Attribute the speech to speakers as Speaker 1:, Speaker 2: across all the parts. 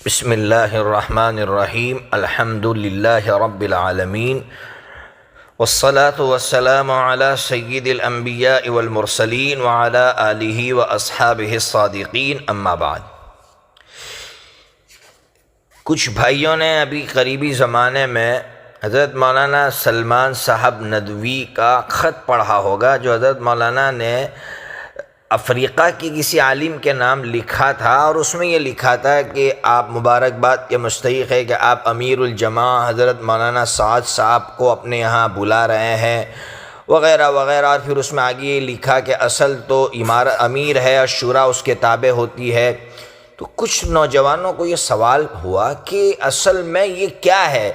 Speaker 1: بسم اللہ الرحمن الرحیم الحمد للہ رب العالمین والصلاة والسلام علی سید الانبیاء والمرسلین وعلی آلہ واصحابہ الصادقین اما بعد۔ کچھ بھائیوں نے ابھی قریبی زمانے میں حضرت مولانا سلمان صاحب ندوی کا خط پڑھا ہوگا، جو حضرت مولانا نے افریقہ کی کسی عالم کے نام لکھا تھا، اور اس میں یہ لکھا تھا کہ آپ مبارکباد کے مستحق ہے کہ آپ امیر الجماع حضرت مولانا سعد صاحب کو اپنے یہاں بلا رہے ہیں وغیرہ وغیرہ، اور پھر اس میں آگے یہ لکھا کہ اصل تو امیر ہے اور شورا اس کے تابع ہوتی ہے۔ تو کچھ نوجوانوں کو یہ سوال ہوا کہ اصل میں یہ کیا ہے،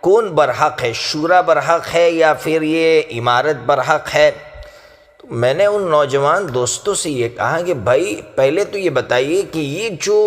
Speaker 1: کون برحق ہے، شورا برحق ہے یا پھر یہ امارت برحق ہے؟ میں نے ان نوجوان دوستوں سے یہ کہا کہ بھائی پہلے تو یہ بتائیے کہ یہ جو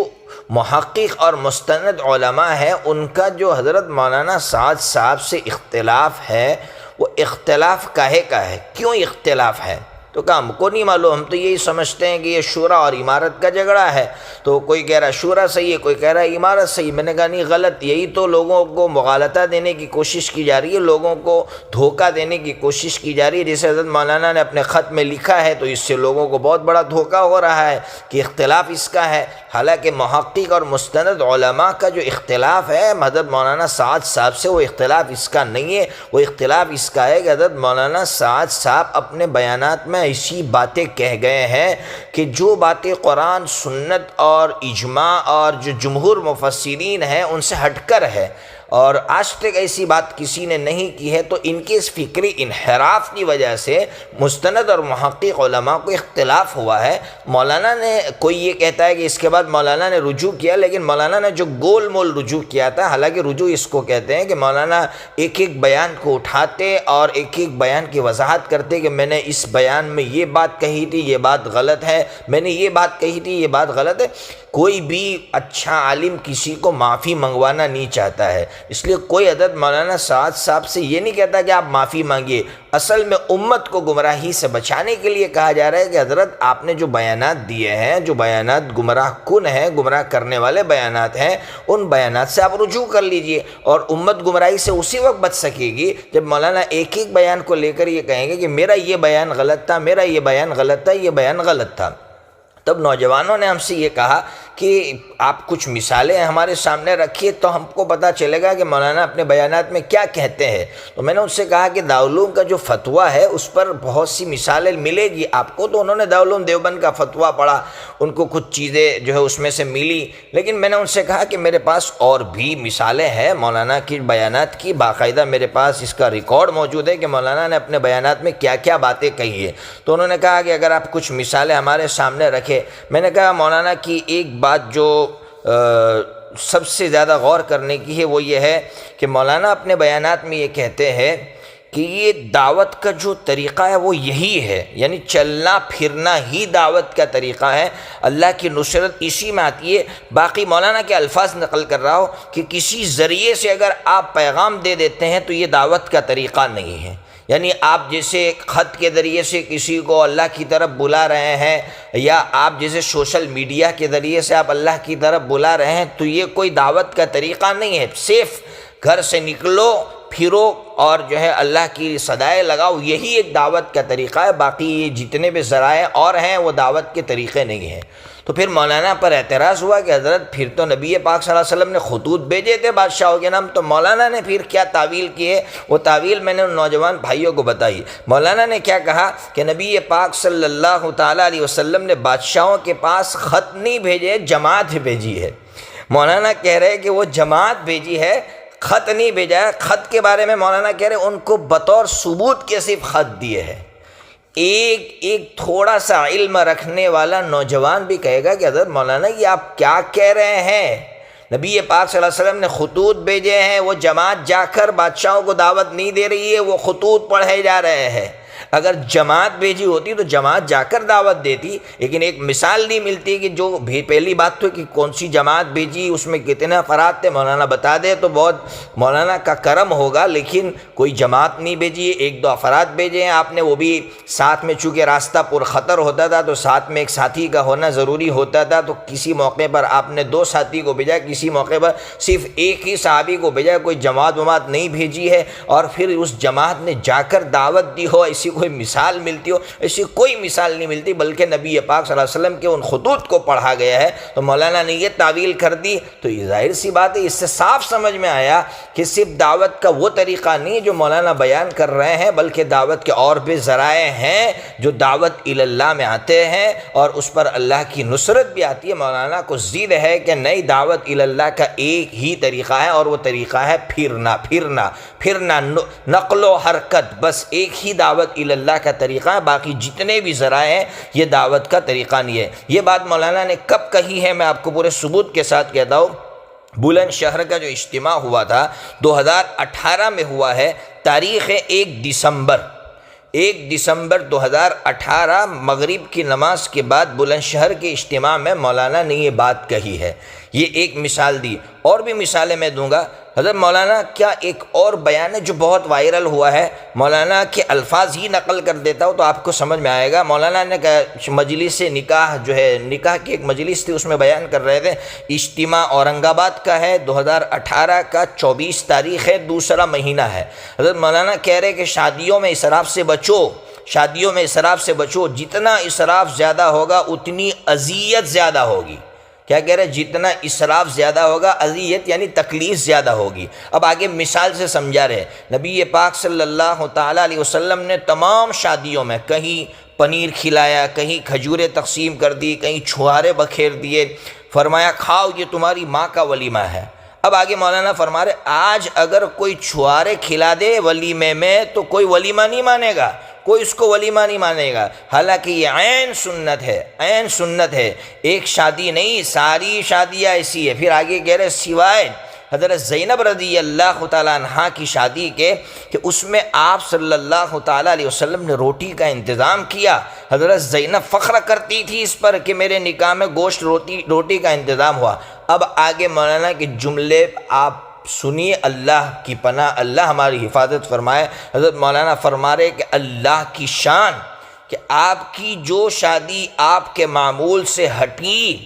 Speaker 1: محقق اور مستند علماء ہیں، ان کا جو حضرت مولانا سعد صاحب سے اختلاف ہے، وہ اختلاف کاہے کا ہے، کیوں اختلاف ہے؟ تو کہا ہم کو نہیں معلوم، ہم تو یہی سمجھتے ہیں کہ یہ شورا اور عمارت کا جھگڑا ہے۔ تو کوئی کہہ رہا شورا صحیح ہے، کوئی کہہ رہا عمارت صحیح۔ میں نے کہا نہیں، غلط، یہی تو لوگوں کو مغالطہ دینے کی کوشش کی جا رہی ہے، لوگوں کو دھوکہ دینے کی کوشش کی جا رہی ہے۔ جیسے حضرت مولانا نے اپنے خط میں لکھا ہے، تو اس سے لوگوں کو بہت بڑا دھوکہ ہو رہا ہے کہ اختلاف اس کا ہے، حالانکہ محقق اور مستند علماء کا جو اختلاف ہے حضرت مولانا سعد صاحب سے، وہ اختلاف اس کا نہیں ہے۔ وہ اختلاف اس کا ہے کہ حضرت مولانا سعد صاحب اپنے بیانات میں ایسی باتیں کہہ گئے ہیں کہ جو باتیں قرآن، سنت اور اجماع اور جو جمہور مفسرین ہیں ان سے ہٹ کر ہے، اور آج تک ایسی بات کسی نے نہیں کی ہے۔ تو ان کے اس فکری انحراف کی وجہ سے مستند اور محقق علماء کو اختلاف ہوا ہے۔ مولانا نے، کوئی یہ کہتا ہے کہ اس کے بعد مولانا نے رجوع کیا، لیکن مولانا نے جو گول مول رجوع کیا تھا، حالانکہ رجوع اس کو کہتے ہیں کہ مولانا ایک ایک بیان کو اٹھاتے اور ایک ایک بیان کی وضاحت کرتے کہ میں نے اس بیان میں یہ بات کہی تھی، یہ بات غلط ہے، میں نے یہ بات کہی تھی، یہ بات غلط ہے۔ کوئی بھی اچھا عالم کسی کو معافی منگوانا نہیں چاہتا ہے، اس لیے کوئی حضرت مولانا سعد صاحب سے یہ نہیں کہتا کہ آپ معافی مانگیے۔ اصل میں امت کو گمراہی سے بچانے کے لیے کہا جا رہا ہے کہ حضرت آپ نے جو بیانات دیے ہیں، جو بیانات گمراہ کن ہیں، گمراہ کرنے والے بیانات ہیں، ان بیانات سے آپ رجوع کر لیجئے، اور امت گمراہی سے اسی وقت بچ سکے گی جب مولانا ایک ایک بیان کو لے کر یہ کہیں گے کہ میرا یہ بیان غلط تھا، میرا یہ بیان غلط تھا، یہ بیان غلط تھا۔ تب نوجوانوں نے ہم سے یہ کہا کہ آپ کچھ مثالیں ہمارے سامنے رکھیے تو ہم کو پتہ چلے گا کہ مولانا اپنے بیانات میں کیا کہتے ہیں۔ تو میں نے ان سے کہا کہ دارالعلوم کا جو فتویٰ ہے اس پر بہت سی مثالیں ملے گی آپ کو۔ تو انہوں نے دارالعلوم دیوبند کا فتویٰ پڑھا، ان کو کچھ چیزیں جو ہے اس میں سے ملی، لیکن میں نے ان سے کہا کہ میرے پاس اور بھی مثالیں ہیں مولانا کی بیانات کی، باقاعدہ میرے پاس اس کا ریکارڈ موجود ہے کہ مولانا نے اپنے بیانات میں کیا کیا باتیں کہی ہیں۔ تو انہوں نے کہا کہ اگر آپ کچھ مثالیں ہمارے سامنے رکھیں۔ میں نے کہا مولانا کی ایک بات جو سب سے زیادہ غور کرنے کی ہے وہ یہ ہے کہ مولانا اپنے بیانات میں یہ کہتے ہیں کہ یہ دعوت کا جو طریقہ ہے وہ یہی ہے، یعنی چلنا پھرنا ہی دعوت کا طریقہ ہے، اللہ کی نصرت اسی میں آتی ہے۔ باقی مولانا کے الفاظ نقل کر رہا ہو کہ کسی ذریعے سے اگر آپ پیغام دے دیتے ہیں تو یہ دعوت کا طریقہ نہیں ہے، یعنی آپ جیسے خط کے ذریعے سے کسی کو اللہ کی طرف بلا رہے ہیں، یا آپ جیسے سوشل میڈیا کے ذریعے سے آپ اللہ کی طرف بلا رہے ہیں، تو یہ کوئی دعوت کا طریقہ نہیں ہے۔ صرف گھر سے نکلو، پھرو اور جو ہے اللہ کی صدائیں لگاؤ، یہی ایک دعوت کا طریقہ ہے، باقی یہ جتنے بھی ذرائع اور ہیں وہ دعوت کے طریقے نہیں ہیں۔ تو پھر مولانا پر اعتراض ہوا کہ حضرت پھر تو نبی پاک صلی اللہ علیہ وسلم نے خطوط بھیجے تھے بادشاہوں کے نام، تو مولانا نے پھر کیا تعویل کی ہے، وہ تعویل میں نے ان نوجوان بھائیوں کو بتائی۔ مولانا نے کیا کہا کہ نبی پاک صلی اللہ تعالیٰ علیہ وسلم نے بادشاہوں کے پاس خط نہیں بھیجے، جماعت بھیجی ہے۔ مولانا کہہ رہے کہ وہ جماعت بھیجی ہے، خط نہیں بھیجا ہے۔ خط کے بارے میں مولانا کہہ رہے ان کو بطور ثبوت کے صرف خط دیے ہیں۔ ایک تھوڑا سا علم رکھنے والا نوجوان بھی کہے گا کہ حضرت مولانا یہ آپ کیا کہہ رہے ہیں، نبی پاک صلی اللہ علیہ وسلم نے خطوط بھیجے ہیں، وہ جماعت جا کر بادشاہوں کو دعوت نہیں دے رہی ہے، وہ خطوط پڑھے جا رہے ہیں۔ اگر جماعت بھیجی ہوتی تو جماعت جا کر دعوت دیتی، لیکن ایک مثال نہیں ملتی کہ جو پہلی بات تو کہ کون سی جماعت بھیجی، اس میں کتنے افراد تھے، مولانا بتا دے تو بہت مولانا کا کرم ہوگا، لیکن کوئی جماعت نہیں بھیجی، ایک دو افراد بھیجے ہیں آپ نے، وہ بھی ساتھ میں، چونکہ راستہ پر خطر ہوتا تھا تو ساتھ میں ایک ساتھی کا ہونا ضروری ہوتا تھا، تو کسی موقع پر آپ نے 2 ساتھی کو بھیجا، کسی موقع پر صرف ایک ہی صحابی کو بھیجا، کوئی جماعت نہیں بھیجی ہے، اور پھر اس جماعت نے جا کر دعوت دی ہو، ایسی کوئی مثال ملتی ہو، ایسی کوئی مثال نہیں ملتی، بلکہ نبی پاک صلی اللہ علیہ وسلم کے ان خطوط کو پڑھا گیا ہے، تو مولانا نے یہ تعویل کر دی، تو یہ ظاہر سی بات ہے، اس سے صاف سمجھ میں آیا کہ صرف دعوت کا وہ طریقہ نہیں جو مولانا بیان کر رہے ہیں، بلکہ دعوت کے اور بھی ذرائع ہیں جو دعوت اللہ میں آتے ہیں، اور اس پر اللہ کی نصرت بھی آتی ہے۔ مولانا کو ضد ہے کہ نئی دعوت اللہ کا ایک ہی طریقہ ہے، اور وہ طریقہ ہے پھرنا، نقل و حرکت، بس ایک ہی دعوت اللہ کا طریقہ ہے، باقی جتنے بھی ذرائع ہیں یہ دعوت کا طریقہ نہیں ہے۔ یہ بات مولانا نے کب کہی ہے، میں آپ کو پورے ثبوت کے ساتھ کہتا ہوں۔ بلند شہر کا جو اجتماع ہوا تھا 2018 میں ہوا ہے، تاریخ 1 دسمبر 2018 مغرب کی نماز کے بعد بلند شہر کے اجتماع میں مولانا نے یہ بات کہی ہے۔ یہ ایک مثال دی، اور بھی مثالیں میں دوں گا۔ حضرت مولانا کیا ایک اور بیان ہے جو بہت وائرل ہوا ہے، مولانا کے الفاظ ہی نقل کر دیتا ہوں تو آپ کو سمجھ میں آئے گا۔ مولانا نے مجلس نکاح جو ہے، نکاح کی ایک مجلس تھی، اس میں بیان کر رہے تھے، اجتماع اورنگ آباد کا ہے، 2018 کا 24 تاریخ ہے، دوسرا مہینہ ہے۔ حضرت مولانا کہہ رہے کہ شادیوں میں اسراف سے بچو، جتنا اسراف زیادہ اتنی اتنی اذیت زیادہ ہوگی۔ کیا کہہ رہے؟ جتنا اسراف زیادہ ہوگا، اذیت یعنی تکلیف زیادہ ہوگی۔ اب آگے مثال سے سمجھا رہے، نبی پاک صلی اللہ تعالیٰ علیہ وسلم نے تمام شادیوں میں کہیں پنیر کھلایا، کہیں کھجوریں تقسیم کر دی، کہیں چھہارے بکھیر دیے، فرمایا کھاؤ یہ تمہاری ماں کا ولیمہ ہے۔ اب آگے مولانا فرما رہے آج اگر کوئی چھہارے کھلا دے ولیمے میں تو کوئی ولیمہ نہیں مانے گا، کوئی اس کو ولیمہ نہیں مانے گا، حالانکہ یہ عین سنت ہے، ایک شادی نہیں ساری شادیاں ایسی ہے۔ پھر آگے کہہ رہے سوائے حضرت زینب رضی اللہ تعالیٰ عنہ کی شادی کے کہ اس میں آپ صلی اللہ تعالیٰ علیہ وسلم نے روٹی کا انتظام کیا، حضرت زینب فخر کرتی تھی اس پر کہ میرے نکاح میں گوشت روٹی کا انتظام ہوا۔ اب آگے مولانا کے جملے آپ سنیے، اللہ کی پناہ، اللہ ہماری حفاظت فرمائے۔ حضرت مولانا فرما رہے کہ اللہ کی شان کہ آپ کی جو شادی آپ کے معمول سے ہٹی،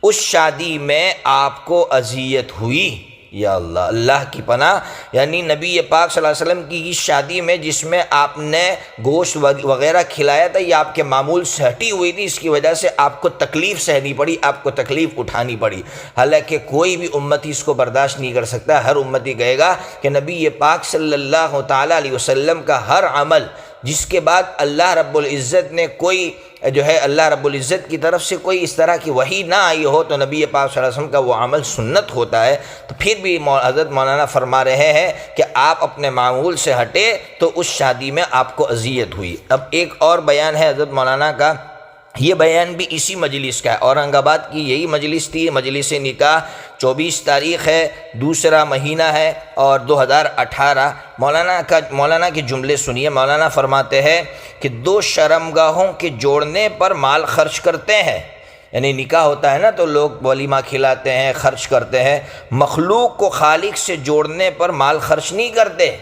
Speaker 1: اس شادی میں آپ کو اذیت ہوئی۔ یا اللہ، اللہ کی پناہ، یعنی نبی پاک صلی اللہ علیہ وسلم کی اس شادی میں جس میں آپ نے گوشت وغیرہ کھلایا تھا، یہ آپ کے معمول سے ہٹی ہوئی تھی، اس کی وجہ سے آپ کو تکلیف سہنی پڑی، آپ کو تکلیف اٹھانی پڑی۔ حالانکہ کوئی بھی امتی اس کو برداشت نہیں کر سکتا، ہر امتی کہے گا کہ نبی پاک صلی اللہ تعالیٰ علیہ وسلم کا ہر عمل جس کے بعد اللہ رب العزت نے کوئی اللہ رب العزت کی طرف سے کوئی اس طرح کی وحی نہ آئی ہو تو نبی پاک صلی اللہ علیہ وسلم کا وہ عمل سنت ہوتا ہے۔ تو پھر بھی حضرت مولانا فرما رہے ہیں کہ آپ اپنے معمول سے ہٹے تو اس شادی میں آپ کو اذیت ہوئی۔ اب ایک اور بیان ہے حضرت مولانا کا، یہ بیان بھی اسی مجلس کا ہے، اورنگ آباد کی یہی مجلس تھی، مجلس نکاح 24 تاریخ ہے، دوسرا مہینہ ہے اور 2018۔ مولانا کے جملے سنیے، مولانا فرماتے ہیں کہ 2 شرمگاہوں کے جوڑنے پر مال خرچ کرتے ہیں، یعنی نکاح ہوتا ہے نا تو لوگ ولیمہ کھلاتے ہیں، خرچ کرتے ہیں، مخلوق کو خالق سے جوڑنے پر مال خرچ نہیں کرتے،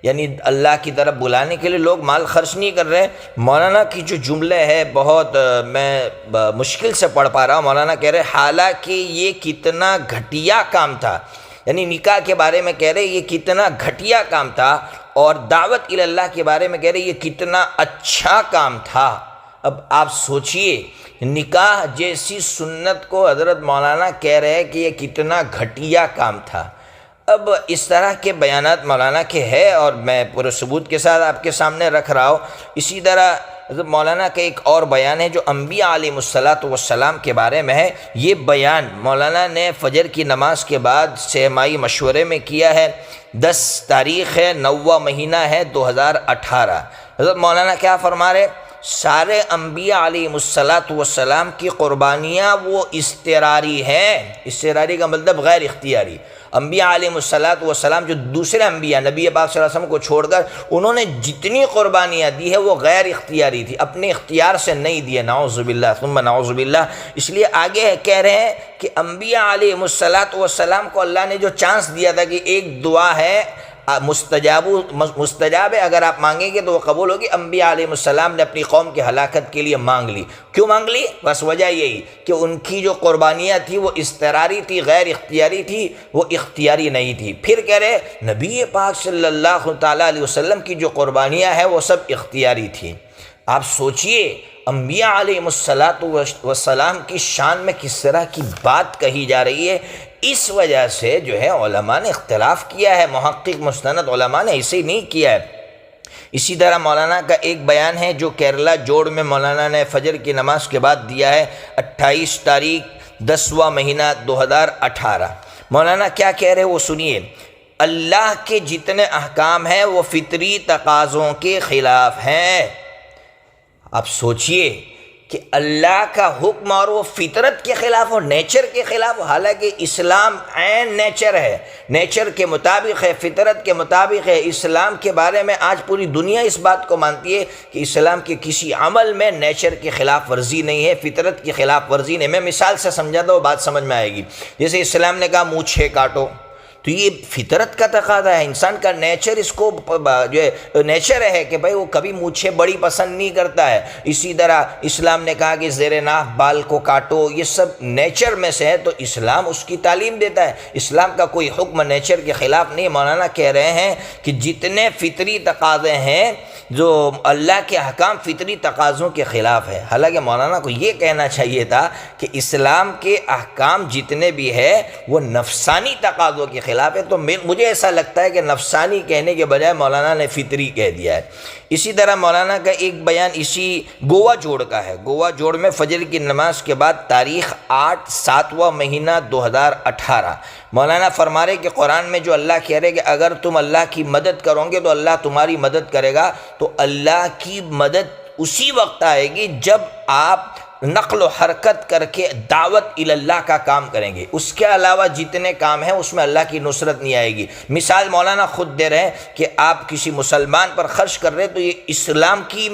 Speaker 1: یعنی اللہ کی طرف بلانے کے لیے لوگ مال خرچ نہیں کر رہے۔ مولانا کی جو جملے ہے بہت میں مشکل سے پڑھ پا رہا ہوں۔ مولانا کہہ رہے حالانکہ یہ کتنا گھٹیا کام تھا، یعنی نکاح کے بارے میں کہہ رہے یہ کتنا گھٹیا کام تھا، اور دعوت اللہ کے بارے میں کہہ رہے یہ کتنا اچھا کام تھا۔ اب آپ سوچئے نکاح جیسی سنت کو حضرت مولانا کہہ رہے ہیں کہ یہ کتنا گھٹیا کام تھا۔ اب اس طرح کے بیانات مولانا کے ہیں اور میں پورے ثبوت کے ساتھ آپ کے سامنے رکھ رہا ہوں۔ اسی طرح حضرت مولانا کا ایک اور بیان ہے جو انبیاء علیہ السلام کے بارے میں ہے۔ یہ بیان مولانا نے فجر کی نماز کے بعد سہمائی مشورے میں کیا ہے، 10 تاریخ ہے، 9واں مہینہ ہے 2018۔ حضرت مولانا کیا فرما رہے؟ سارے انبیاء علیہ السلام کی قربانیاں وہ اضطراری ہیں۔ اضطراری کا مطلب غیر اختیاری۔ انبیاء علیہ السلام جو دوسرے انبیاء نبی پاک صلی اللہ علیہ وسلم کو چھوڑ کر انہوں نے جتنی قربانیاں دی ہے وہ غیر اختیاری تھی، اپنے اختیار سے نہیں دیے، نعوذ باللہ ثم نعوذ باللہ۔ اس لیے آگے کہہ رہے ہیں کہ انبیاء علیہ السلام کو اللہ نے جو چانس دیا تھا کہ ایک دعا ہے مستجاب ہے، اگر آپ مانگیں گے تو وہ قبول ہوگی، انبیاء علیہ السلام نے اپنی قوم کی ہلاکت کے لیے مانگ لی۔ کیوں مانگ لی؟ بس وجہ یہی کہ ان کی جو قربانیاں تھی وہ اضطراری تھی، غیر اختیاری تھی، وہ اختیاری نہیں تھی۔ پھر کہہ رہے نبی پاک صلی اللہ تعالیٰ علیہ وسلم کی جو قربانیاں ہیں وہ سب اختیاری تھیں۔ آپ سوچئے انبیاء علیہ السلام کی شان میں کس طرح کی بات کہی جا رہی ہے۔ اس وجہ سے جو ہے علماء نے اختلاف کیا ہے، محقق مستند علماء نے ایسے ہی نہیں کیا ہے۔ اسی طرح مولانا کا ایک بیان ہے جو کیرلا جوڑ میں مولانا نے فجر کی نماز کے بعد دیا ہے، 28 تاریخ 10واں مہینہ 2018۔ مولانا کیا کہہ رہے وہ سنیے۔ اللہ کے جتنے احکام ہیں وہ فطری تقاضوں کے خلاف ہیں۔ آپ سوچئے کہ اللہ کا حکم اور وہ فطرت کے خلاف ہو، نیچر کے خلاف ہو، حالانکہ اسلام عین نیچر ہے، نیچر کے مطابق ہے، فطرت کے مطابق ہے۔ اسلام کے بارے میں آج پوری دنیا اس بات کو مانتی ہے کہ اسلام کے کسی عمل میں نیچر کی خلاف ورزی نہیں ہے، فطرت کی خلاف ورزی نہیں۔ میں مثال سے سمجھاتا ہوں، بات سمجھ میں آئے گی۔ جیسے اسلام نے کہا مونچھیں کاٹو، تو یہ فطرت کا تقاضا ہے، انسان کا نیچر، اس کو جو ہے نیچر ہے کہ بھائی وہ کبھی مونچھیں بڑی پسند نہیں کرتا ہے۔ اسی طرح اسلام نے کہا کہ زیر ناف بال کو کاٹو، یہ سب نیچر میں سے ہے، تو اسلام اس کی تعلیم دیتا ہے۔ اسلام کا کوئی حکم نیچر کے خلاف نہیں۔ مولانا کہہ رہے ہیں کہ جتنے فطری تقاضے ہیں، جو اللہ کے احکام فطری تقاضوں کے خلاف ہے۔ حالانکہ مولانا کو یہ کہنا چاہیے تھا کہ اسلام کے احکام جتنے بھی ہے وہ نفسانی تقاضوں کے خلاف ہے، تو مجھے ایسا لگتا ہے کہ نفسانی کہنے کے بجائے مولانا نے فطری کہہ دیا ہے۔ اسی طرح مولانا کا ایک بیان اسی گوا جوڑ کا ہے۔ گوا جوڑ میں فجر کی نماز کے بعد تاریخ 8 7واں مہینہ 2018۔ مولانا فرما رہے کہ قرآن میں جو اللہ کہہ رہے کہ اگر تم اللہ کی مدد کرو گے تو اللہ تمہاری مدد کرے گا، تو اللہ کی مدد اسی وقت آئے گی جب آپ نقل و حرکت کر کے دعوت اللہ کا کام کریں گے۔ اس کے علاوہ جتنے کام ہیں اس میں اللہ کی نصرت نہیں آئے گی۔ مثال مولانا خود دے رہے ہیں کہ آپ کسی مسلمان پر خرچ کر رہے تو یہ اسلام کی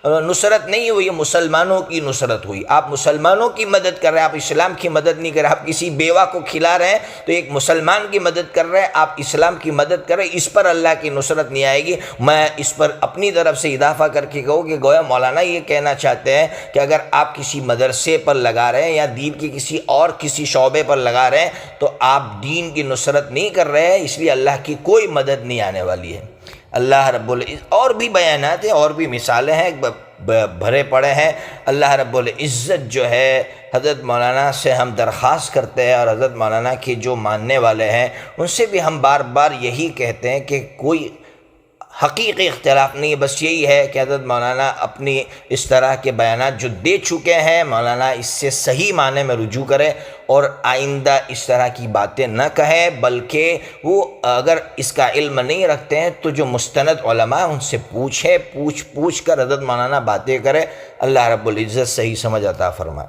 Speaker 1: نصرت نہیں ہوئی، یہ مسلمانوں کی نصرت ہوئی۔ آپ مسلمانوں کی مدد کر رہے ہیں، آپ اسلام کی مدد نہیں کر رہے۔ آپ کسی بیوہ کو کھلا رہے ہیں تو ایک مسلمان کی مدد کر رہے ہیں، آپ اسلام کی مدد کر رہے ہیں، اس پر اللہ کی نصرت نہیں آئے گی۔ میں اس پر اپنی طرف سے اضافہ کر کے کہوں کہ گویا مولانا یہ کہنا چاہتے ہیں کہ اگر آپ کسی مدرسے پر لگا رہے ہیں یا دین کی کسی شعبے پر لگا رہے ہیں تو آپ دین کی نصرت نہیں کر رہے ہیں، اس لیے اللہ کی کوئی مدد نہیں آنے والی ہے۔ اللہ رب العزت اور بھی بیانات ہیں اور بھی مثالیں ہیں بھرے پڑے ہیں۔ اللہ رب العزت جو ہے حضرت مولانا سے ہم درخواست کرتے ہیں، اور حضرت مولانا کی جو ماننے والے ہیں ان سے بھی ہم بار بار یہی کہتے ہیں کہ کوئی حقیقی اختلاف نہیں ہے، بس یہی ہے کہ حضرت مولانا اپنی اس طرح کے بیانات جو دے چکے ہیں، مولانا اس سے صحیح معنی میں رجوع کرے اور آئندہ اس طرح کی باتیں نہ کہیں، بلکہ وہ اگر اس کا علم نہیں رکھتے ہیں تو جو مستند علماء ان سے پوچھ کر حضرت مولانا باتیں کرے۔ اللہ رب العزت صحیح سمجھ عطا فرمائے۔